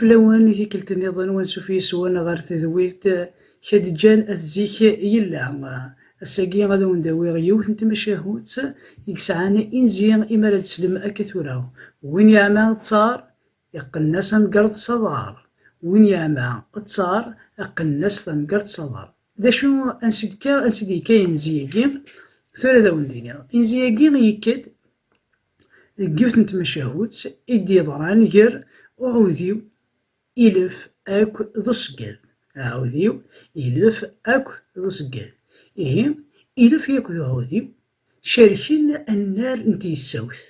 الفلاوان تيكلت النظام ونشوف يسوانا غير تذويت شاد جان أتزيك يلا الساقي غادا ونداوي غيوث نتما شاهوت يكسعانا إنزيان إما لا تسلم أكثورا وين يعمى تصار يقناس مقرد صدار وين يعمى تصار يقناس مقرد صدار ذا شو أنسيدي كاين زياكي ثورة ذا وندينا إنزياكي يكاد قيوث نتما شاهوت إدي ضران غير وعوذيو إلف أكو ذو سقاد عوذيو إلف أكو ذو سقاد إلف ياكو ذو عوذيو شاركين النار نتي السوث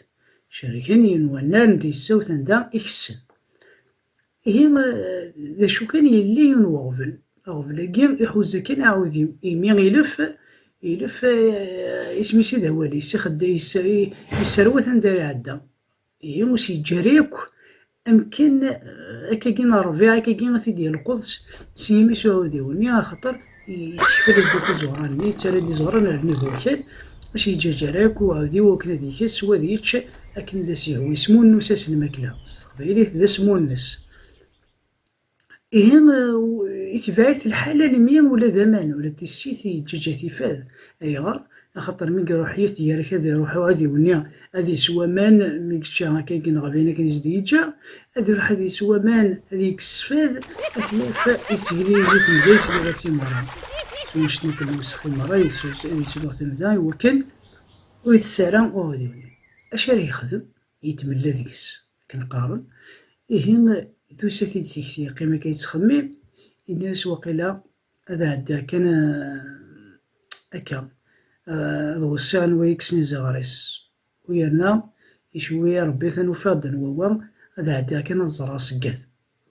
شاركين ينوى النار نتي السوث ندا إكسن ذا شو كان يلي ينوى غفل كيم يحوز كان عوذيو إلف اسمي سيد هوالي يسخد يسروث ندار عدا موسي جريكو أمكن أكاكينا ربيع أكاكينا في ديال القدس سيمي سعودي خاطر يسفل دوك الزهران ترى دي زهران رني بوكال باش يجي جراك وعاودي وكنا ديك سوا ديتش أكن ذا سيهو يسمو النساس الماكلة استقبيلي ذا سمو الناس يتبعث الحالة المية ولا زمان ولا تيسيتي جاجاتي فاد أيغار خاطر من روحية ديالك هذا يروح هذه ونيا هذه سوامان ميكشا هكا كنغابينا كنزديجا هذه روح هذه سوامان هذه كسفاد أثلاث يتجري جيت مدايس ولا تيمارا شنو كنوسخ المرا يسلوغ تمدا وكل ويتسارع وهذه اش راه يخدم يتملى ديكس كنقارن دوساتي تيكتي قيمة كيتخمم الناس وقيلا هذا عدا كان هكا ذو السان ويكسني زغريس ويرنا يشوي ربي ثنوفاضن وهو هذا عدا كان الزرع سقاد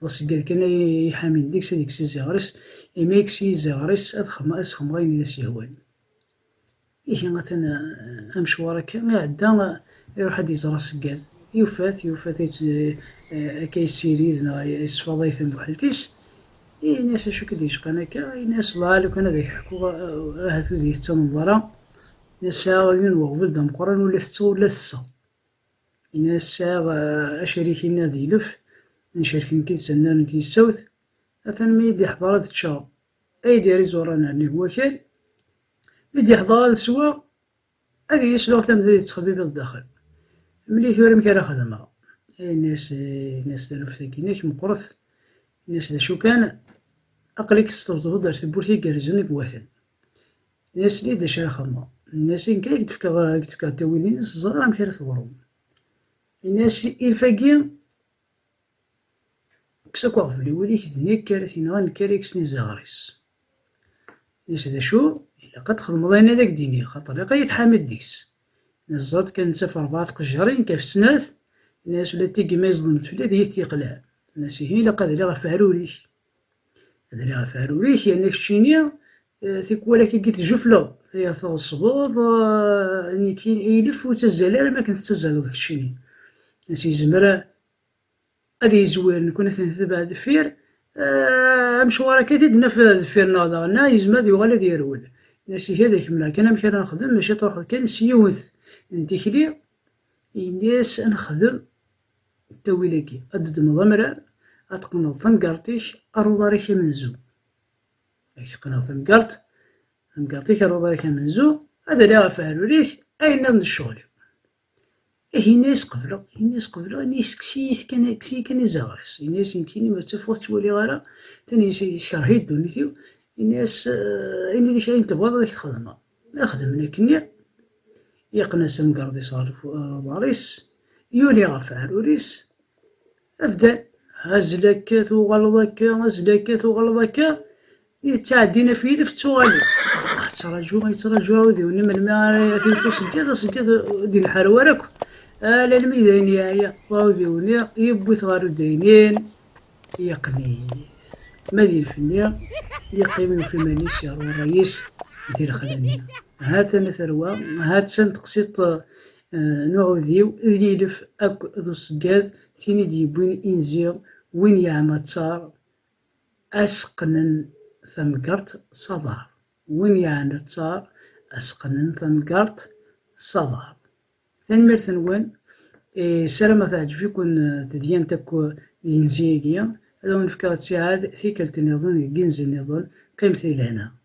السقاد كان يحامين ديك سي زغريس إما يكسي زغريس أسخم غاين داس يهوان غاتنا أمشوارا كان عدا يروح هاد يزرع سقاد يوفات كيسيريدنا يصفاضيث بوحدتيس ناس اشو كديشقان هكا ناس الله لو كان هذاك يحكوا هاتو ذي التنظرة ناس غاين وغفل دم قران ولا ثتو ولا ثصا ناس اشريكينا ذي لف نشاركين كيتسنى نتي السوث أثن ميدي حضارات تشا أي ديري زورانا اللي هو كان ميدي حضارات سوا هذه يسلوغ تمدري تخبيب الداخل ملي ثورة مكان خدمها الناس دارو فتاكيناك مقرث الناس دا شو كان أقليك ستوطو دار تبورتي كارجوني بواثن الناس لي دا شرا خدمة الناس كاع كتفكا تاويلين الصغار مكان تضرب الناس الفاكين كساكو غفلي وليك دنيك كارثين غان كاريكسني زغريس الناس دا شو إلا قد خدمضينا داك ديني خاطر يقا يتحامد ديكس نزات كان سافر 4 قجرين كاف سنات الناس ولا تيجي ما يظلمت في الذي تيقلع الناس هي لا قادر غا فاروريك هذا غا فاروريك يعني كشينيا تيكولا كي قلت جفله هي الصبوط اني كاين يلف وتزال ما كنت تزال داك الشيني الناس يزمر هذه زوين نكون نتبع دفير مشوارا كتدنا في دفيرنا هذا يزمر يغالي ديرول الناس هذاك ملا كان مكان نخدم ماشي تروح كان سيوث انتكلي الناس نخدم تاويلاكي أدد مضمرة أتقنض ثمقرتيش أروضاريك منزو قناض ثمقرتيك أروضاريك منزو هذا لا غفعلو ليك أين نظن الشغل ناس قبلو ناس كسيث كان يزغرس الناس يمكن ما تفوت تولي غارة تاني يشكرهي دونيتيو الناس إني ديك أين تبغى ديك تخدمها نخدم لكني يقناس مقرضي صار ضاريس يولي غفعل وريس أفدان هزلكات وغلظكا يتعدينا فيه لفتوالي يتراجعو عاودي ونمل ما في سكاد ديال الحروة راكو لا الميدانية هي وعاودي ونيا يبوث غارو داينين يقني مادي الفنية يقيمو في مانيس يارو الرئيس ديال خلانية هاتنا ثروة هاتسن تقسيط نعوذيو إذ يلف أكو ذو السقاد ثيني ديبوين إنزيغ وين يعمى تصار أسقنن ثمقرت صدار وين يعني تصار أسقنن ثمقرت صدار ثنمير ثنوان سلامة تعجبكم تديان تاكو ينزيغيا هذا من فكرة تساعد ثيكلت النظام ينزل النظام قيمتي لهنا.